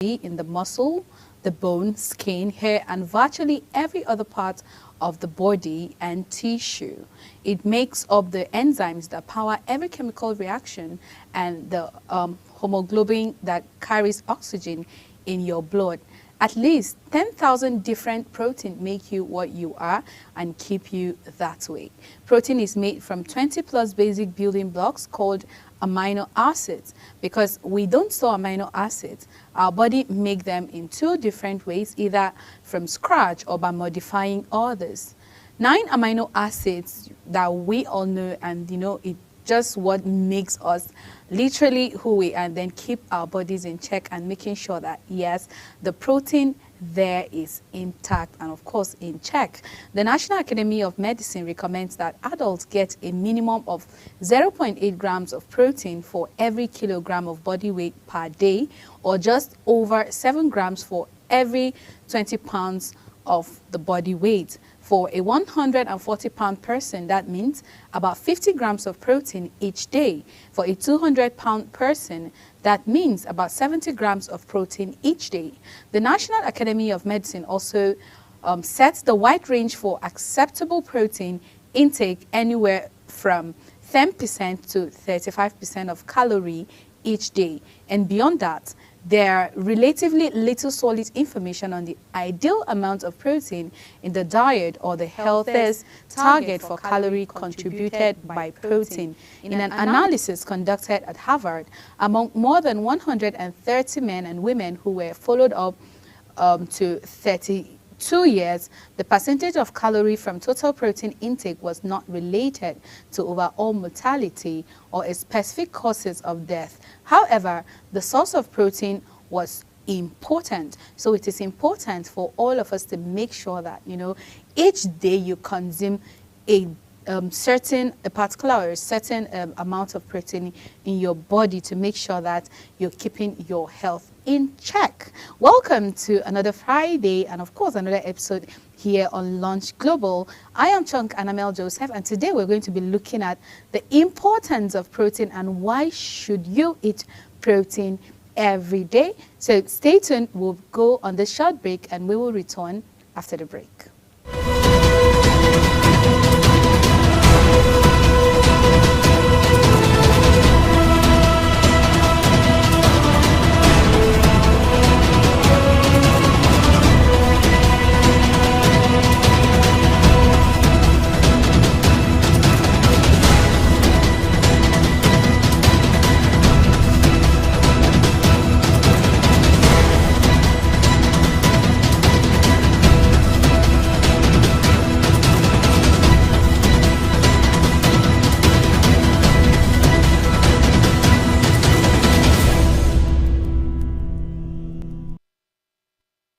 in the muscle, the bone, skin, hair, and virtually every other part of the body and tissue. It makes up the enzymes that power every chemical reaction and the hemoglobin that carries oxygen in your blood. At least 10,000 different proteins make you what you are and keep you that way. Protein is made from 20 plus basic building blocks called amino acids. Because we don't store amino acids, our body make them in two different ways, either from scratch or by modifying others. 9 amino acids that we all know, and it just what makes us literally who we are, and then keep our bodies in check and making sure that yes, the protein there is intact and of course in check. The National Academy of Medicine recommends that adults get a minimum of 0.8 grams of protein for every kilogram of body weight per day, or just over 7 grams for every 20 pounds of the body weight. For a 140-pound person, that means about 50 grams of protein each day. For a 200-pound person, that means about 70 grams of protein each day. The National Academy of Medicine also sets the wide range for acceptable protein intake anywhere from 10% to 35% of calorie each day. And beyond that, there are relatively little solid information on the ideal amount of protein in the diet or the healthiest target for calorie contributed by protein. In an analysis conducted at Harvard among more than 130 men and women who were followed up to 32 years, the percentage of calorie from total protein intake was not related to overall mortality or a specific causes of death. However, the source of protein was important. So it is important for all of us to make sure that, each day you consume a particular amount of protein in your body to make sure that you're keeping your health in check. Welcome to another Friday and of course another episode here on Launch Global. I am Chunk Anamel Joseph, and today we're going to be looking at the importance of protein and why should you eat protein every day. So stay tuned, we'll go on this short break and we will return after the break.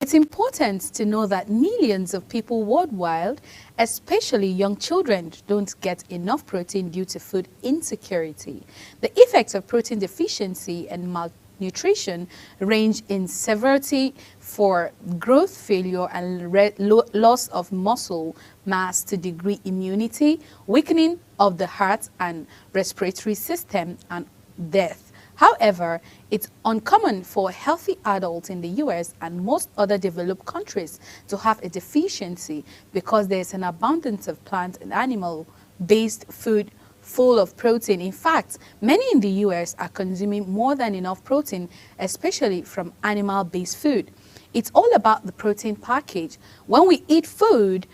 It's important to know that millions of people worldwide, especially young children, don't get enough protein due to food insecurity. The effects of protein deficiency and malnutrition range in severity for growth failure and loss of muscle mass to degree immunity, weakening of the heart and respiratory system, and death. However, it's uncommon for healthy adults in the US and most other developed countries to have a deficiency because there's an abundance of plant and animal-based food full of protein. In fact, many in the US are consuming more than enough protein, especially from animal-based food. It's all about the protein package. When we eat food,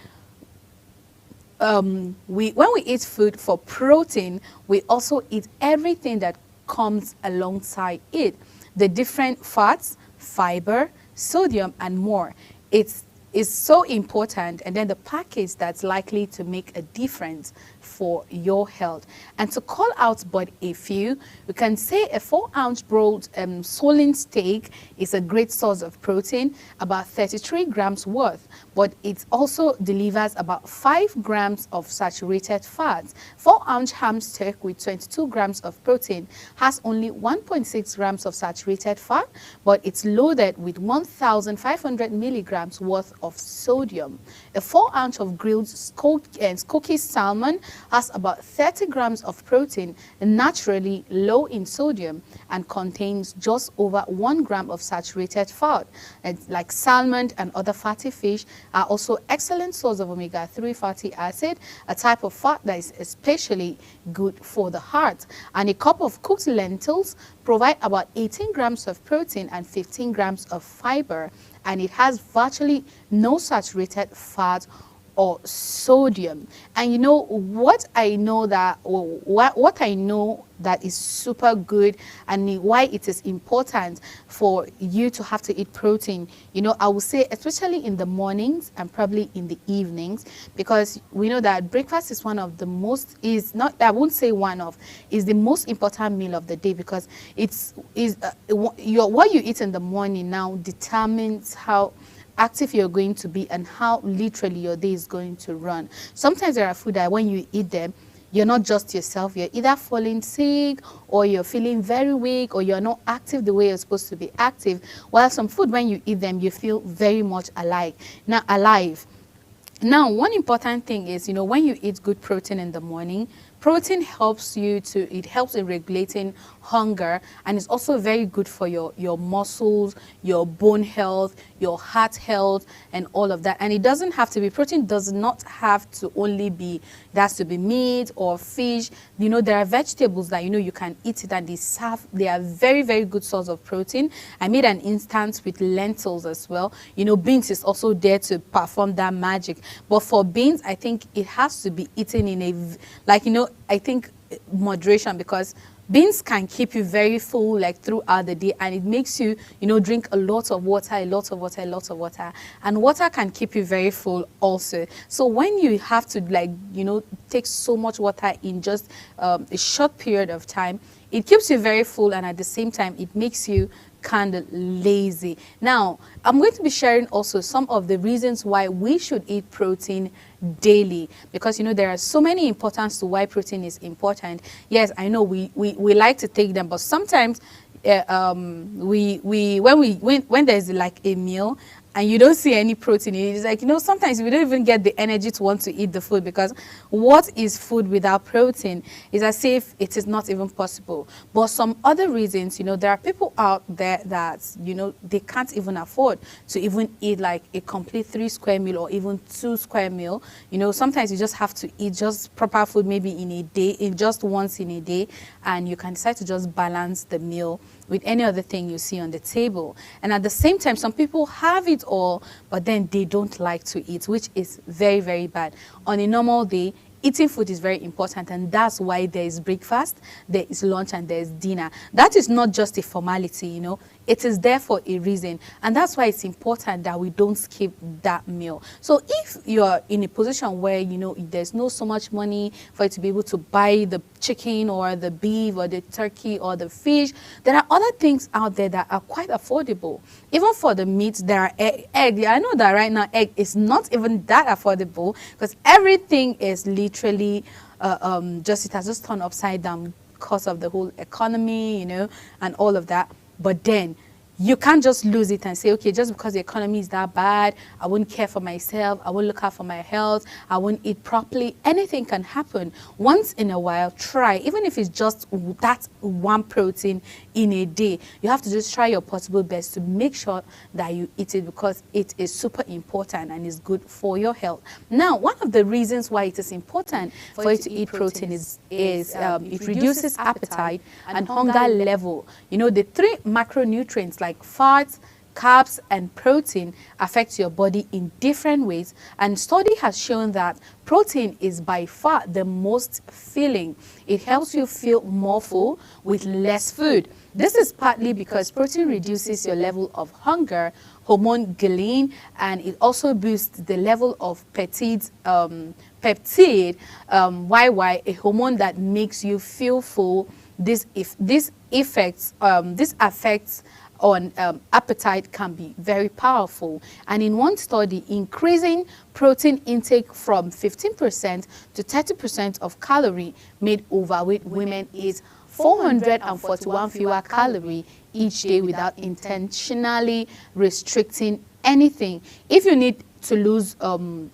when we eat food for protein, we also eat everything that comes alongside it, the different fats, fiber, sodium, and more. It's so important, and then the package that's likely to make a difference for your health. And to call out but a few, we can say a 4-ounce broiled sirloin steak is a great source of protein, about 33 grams worth, but it also delivers about 5 grams of saturated fats. 4-ounce ham steak with 22 grams of protein has only 1.6 grams of saturated fat, but it's loaded with 1,500 milligrams worth of sodium. A 4-ounce of grilled Skokie salmon has about 30 grams of protein, naturally low in sodium, and contains just over 1 gram of saturated fat. And like salmon and other fatty fish are also excellent source of omega-3 fatty acid, a type of fat that is especially good for the heart. And a cup of cooked lentils provide about 18 grams of protein and 15 grams of fiber, and it has virtually no saturated fat or sodium. And you know what I know that, or what I know that is super good and why it is important for you to have to eat protein, you know, I would say especially in the mornings and probably in the evenings, because we know that breakfast is one of the most, is not, I won't say one of, is the most important meal of the day, because it's what you eat in the morning now determines how active you're going to be and how literally your day is going to run. Sometimes there are food that when you eat them, you're not just yourself. You're either falling sick, or you're feeling very weak, or you're not active the way you're supposed to be active. While some food, when you eat them, you feel very much alive. Now, one important thing is, you know, when you eat good protein in the morning, protein helps you to, it helps in regulating hunger, and it's also very good for your muscles, your bone health, your heart health, and all of that. And it doesn't have to be, protein does not have to only be, it has to be meat or fish. You know, there are vegetables that, you know, you can eat it and they are very, very good source of protein. I made an instance with lentils as well. You know, beans is also there to perform that magic. But for beans, I think it has to be eaten in a, like, you know, I think moderation, because beans can keep you very full like throughout the day, and it makes you, you know, drink a lot of water, and water can keep you very full also. So when you have to, like, you know, take so much water in just a short period of time, it keeps you very full, and at the same time it makes you kind of lazy. Now, I'm going to be sharing also some of the reasons why we should eat protein daily, because, you know, there are so many importance to why protein is important. Yes, I know we like to take them, but sometimes when there's like a meal and you don't see any protein, it's like, you know, sometimes we don't even get the energy to want to eat the food, because what is food without protein? It's as if it is not even possible. But some other reasons, you know, there are people out there that, you know, they can't even afford to even eat like a complete 3 square meal or even 2 square meal. You know, sometimes you just have to eat just proper food maybe in a day, in just once in a day, and you can decide to just balance the meal with any other thing you see on the table. And at the same time, some people have it all, but then they don't like to eat, which is very, very bad. On a normal day, eating food is very important, and that's why there is breakfast, there is lunch, and there is dinner. That is not just a formality, you know. It is there for a reason, and that's why it's important that we don't skip that meal. So if you're in a position where, you know, there's no so much money for you to be able to buy the chicken or the beef or the turkey or the fish, there are other things out there that are quite affordable. Even for the meat, there are egg. I know that right now egg is not even that affordable, because everything is literally it has just turned upside down because of the whole economy, you know, and all of that. But then you can't just lose it and say, okay, just because the economy is that bad, I won't care for myself, I won't look out for my health, I won't eat properly. Anything can happen. Once in a while, try, even if it's just that one protein in a day. You have to just try your possible best to make sure that you eat it, because it is super important and is good for your health. Now, one of the reasons why it is important for you to eat protein is it reduces appetite and hunger level. You know, the 3 macronutrients like fats, carbs, and protein affect your body in different ways, and study has shown that protein is by far the most filling. It helps you feel more full with less food. This is partly because protein reduces your level of hunger hormone ghrelin, and it also boosts the level of peptide, YY, a hormone that makes you feel full. This affects on appetite can be very powerful. And in one study, increasing protein intake from 15% to 30% of calorie made overweight women is 441 fewer calories each day without intentionally restricting anything. If you need to lose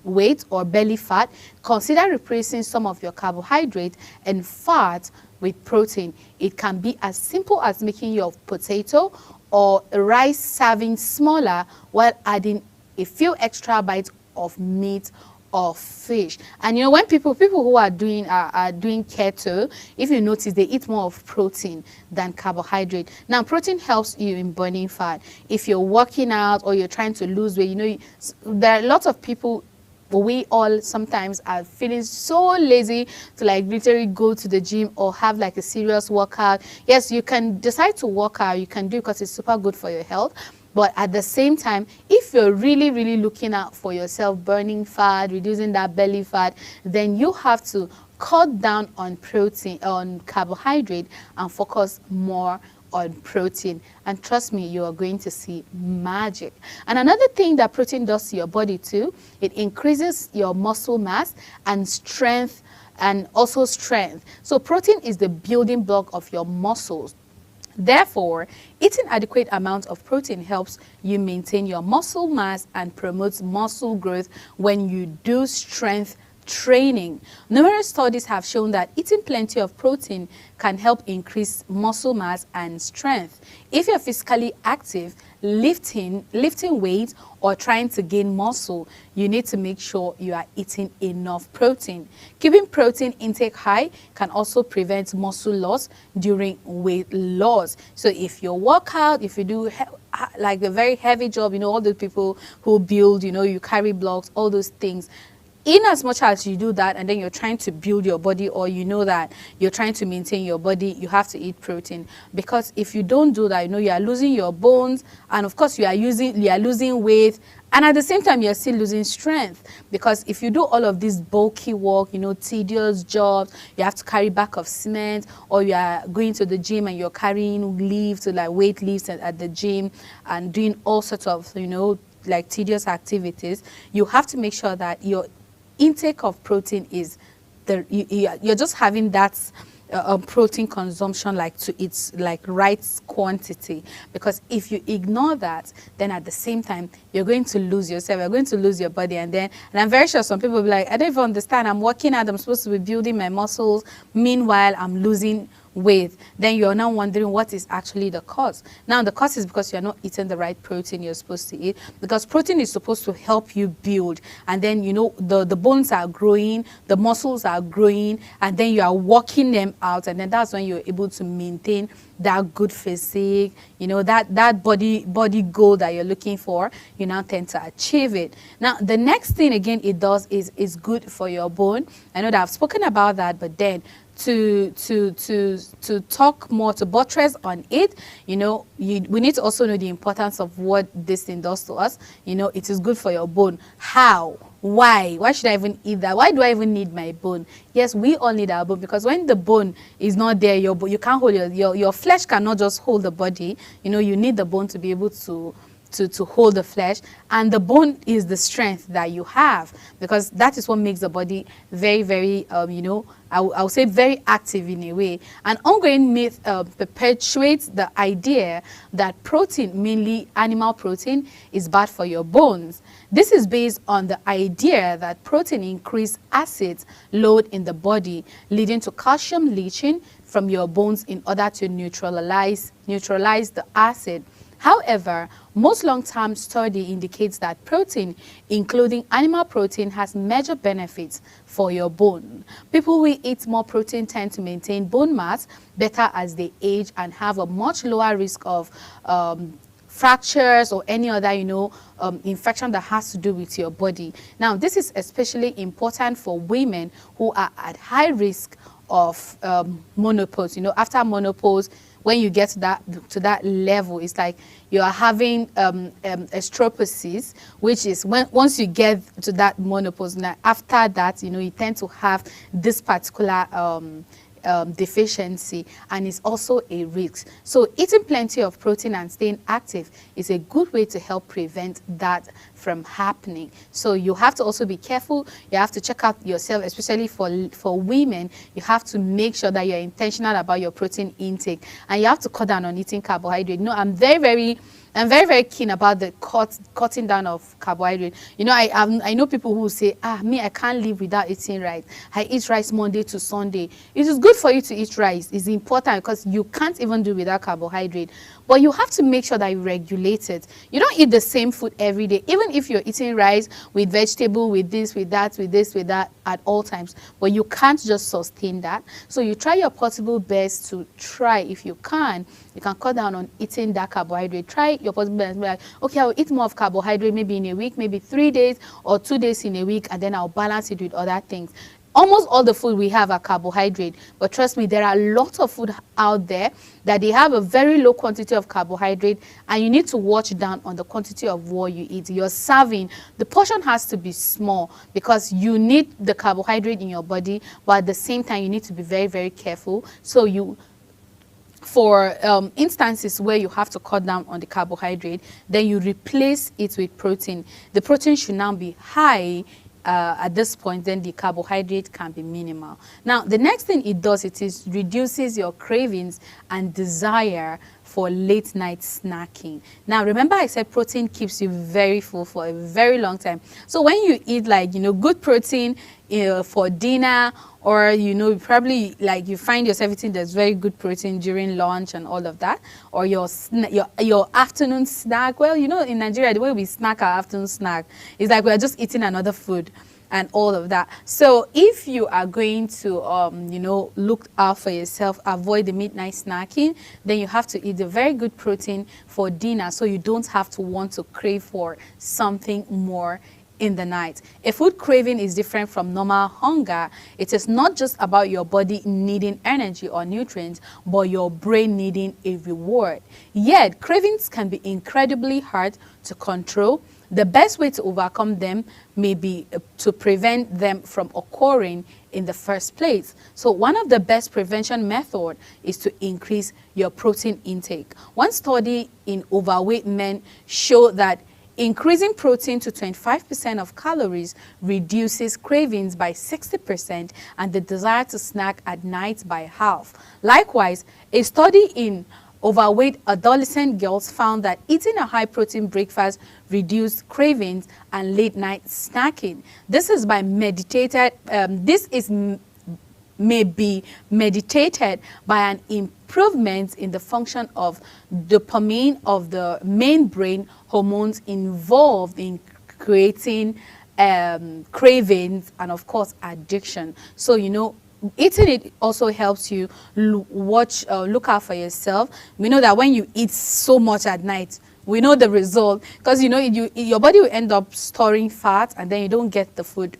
weight or belly fat, consider replacing some of your carbohydrate and fat with protein. It can be as simple as making your potato or rice serving smaller while adding a few extra bites of meat or fish. And you know, when people who are doing keto, if you notice, they eat more of protein than carbohydrate. Now, protein helps you in burning fat. If you're working out or you're trying to lose weight, you know, there are lots of people. We all sometimes are feeling so lazy to like literally go to the gym or have like a serious workout. Yes, you can decide to work out, you can do it because it's super good for your health. But at the same time, if you're really looking out for yourself, burning fat, reducing that belly fat, then you have to cut down on protein, on carbohydrate, and focus more on protein. And trust me, you are going to see magic. And another thing that protein does to your body too, it increases your muscle mass and strength, and also strength. So protein is the building block of your muscles. Therefore, eating adequate amount of protein helps you maintain your muscle mass and promotes muscle growth when you do strength training. Numerous studies have shown that eating plenty of protein can help increase muscle mass and strength. If you're physically active, lifting weights or trying to gain muscle, you need to make sure you are eating enough protein. Keeping protein intake high can also prevent muscle loss during weight loss. So if you work out, if you do like a very heavy job, you know, all the people who build, you know, you carry blocks, all those things, in as much as you do that and then you're trying to build your body, or you know that you're trying to maintain your body, you have to eat protein. Because if you don't do that, you know, you are losing your bones, and of course you are losing weight, and at the same time you're still losing strength. Because if you do all of this bulky work, you know, tedious jobs, you have to carry back of cement, or you are going to the gym and you're carrying lifts, like weight lifts at the gym, and doing all sorts of, you know, like tedious activities, you have to make sure that your intake of protein is you're just having that protein consumption like to its like right quantity. Because if you ignore that, then at the same time you're going to lose yourself, you're going to lose your body. And I'm very sure some people will be like, I don't even understand, I'm working out, I'm supposed to be building my muscles, meanwhile I'm losing weight. Then you're now wondering what is actually the cause. Now the cause is because you're not eating the right protein you're supposed to eat, because protein is supposed to help you build, and then you know the bones are growing, the muscles are growing, and then you are working them out, and then that's when you're able to maintain that good physique, you know, that body goal that you're looking for. You now tend to achieve it. Now the next thing again it does is good for your bone. I know that I've spoken about that, but then to talk more, to buttress on it, you know, we need to also know the importance of what this thing does to us. You know, it is good for your bone. How? Why should I even eat that? Why do I even need my bone? Yes, we all need our bone, because when the bone is not there, you can't hold your flesh cannot just hold the body. You know, you need the bone to be able to hold the flesh, and the bone is the strength that you have, because that is what makes the body very you know, I would say very active in a way. An ongoing myth perpetuates the idea that protein, mainly animal protein, is bad for your bones. This is based on the idea that protein increases acid load in the body, leading to calcium leaching from your bones in order to neutralize the acid. However, most long-term study indicates that protein, including animal protein, has major benefits for your bone. People who eat more protein tend to maintain bone mass better as they age and have a much lower risk of fractures or any other, you know, infection that has to do with your body. Now, this is especially important for women who are at high risk of menopause. You know, after menopause, when you get to that level, it's like you are having estropacies, which is once you get to that menopause. Now, after that, you know, you tend to have this particular deficiency, and it's also a risk. So eating plenty of protein and staying active is a good way to help prevent that from happening. So you have to also be careful. You have to check out yourself, especially for women. You have to make sure that you're intentional about your protein intake, and you have to cut down on eating carbohydrate. No, I'm very I'm very, very keen about the cutting down of carbohydrate. You know, I know people who say, me, I can't live without eating rice. I eat rice Monday to Sunday. It is good for you to eat rice. It's important because you can't even do without carbohydrate. But you have to make sure that you regulate it. You don't eat the same food every day, even if you're eating rice with vegetable, with this, with that, with this, with that at all times. But you can't just sustain that. So you try your possible best to try, if you can cut down on eating that carbohydrate. Try your possible best. Be like, okay, I'll eat more of carbohydrate maybe in a week, maybe 3 days or 2 days in a week, and then I'll balance it with other things. Almost all the food we have are carbohydrate, but trust me, there are lots of food out there that they have a very low quantity of carbohydrate, and you need to watch down on the quantity of what you eat. You're serving, the portion has to be small because you need the carbohydrate in your body, but at the same time, you need to be very, very careful. So for instances where you have to cut down on the carbohydrate, then you replace it with protein. The protein should now be high. At this point, then the carbohydrate can be minimal. Now, the next thing it does, it is reduces your cravings and desire for late night snacking. Now, remember I said protein keeps you very full for a very long time. So when you eat good protein for dinner, or probably you find yourself eating there's very good protein during lunch and all of that, or your afternoon snack. Well, in Nigeria, the way we snack our afternoon snack is like we're just eating another food and all of that. So if you are going to look out for yourself, avoid the midnight snacking, then you have to eat a very good protein for dinner, so you don't have to want to crave for something more in the night. A food craving is different from normal hunger. It is not just about your body needing energy or nutrients, but your brain needing a reward. Yet, cravings can be incredibly hard to control. The best way to overcome them may be to prevent them from occurring in the first place. So one of the best prevention methods is to increase your protein intake. One study in overweight men showed that increasing protein to 25% of calories reduces cravings by 60% and the desire to snack at night by half. Likewise, a study in overweight adolescent girls found that eating a high-protein breakfast reduced cravings and late-night snacking. This is by may be meditated by an improvement in the function of dopamine, of the main brain hormones involved in creating cravings and, of course, addiction. So, eating it also helps you look out for yourself. We know that when you eat so much at night, we know the result, because your body will end up storing fat, and then you don't get the food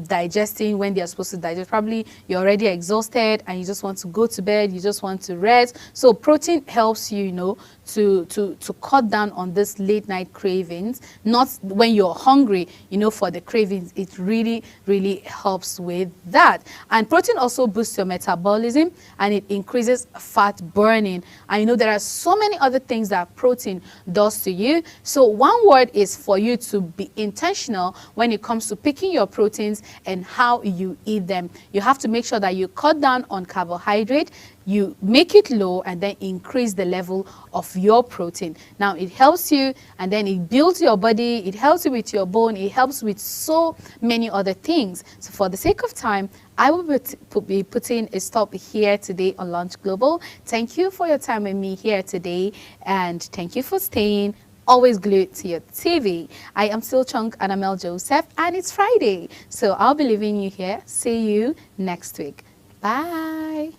digesting when they're supposed to digest. Probably you're already exhausted and you just want to go to bed, you just want to rest. So protein helps you, to cut down on this late night cravings, not when you're hungry, for the cravings. It really, really helps with that. And protein also boosts your metabolism, and it increases fat burning. And there are so many other things that protein does to you. So one word is for you to be intentional when it comes to picking your proteins and how you eat them. You have to make sure that you cut down on carbohydrate, you make it low, and then increase the level of your protein. Now it helps you, and then it builds your body, it helps you with your bone, it helps with so many other things. So for the sake of time, I will be putting a stop here today on Lunch Global. Thank you for your time with me here today, and thank you for staying always glued to your TV. I am still Chunk Annamel Joseph, and it's Friday, so I'll be leaving you here. See you next week. Bye.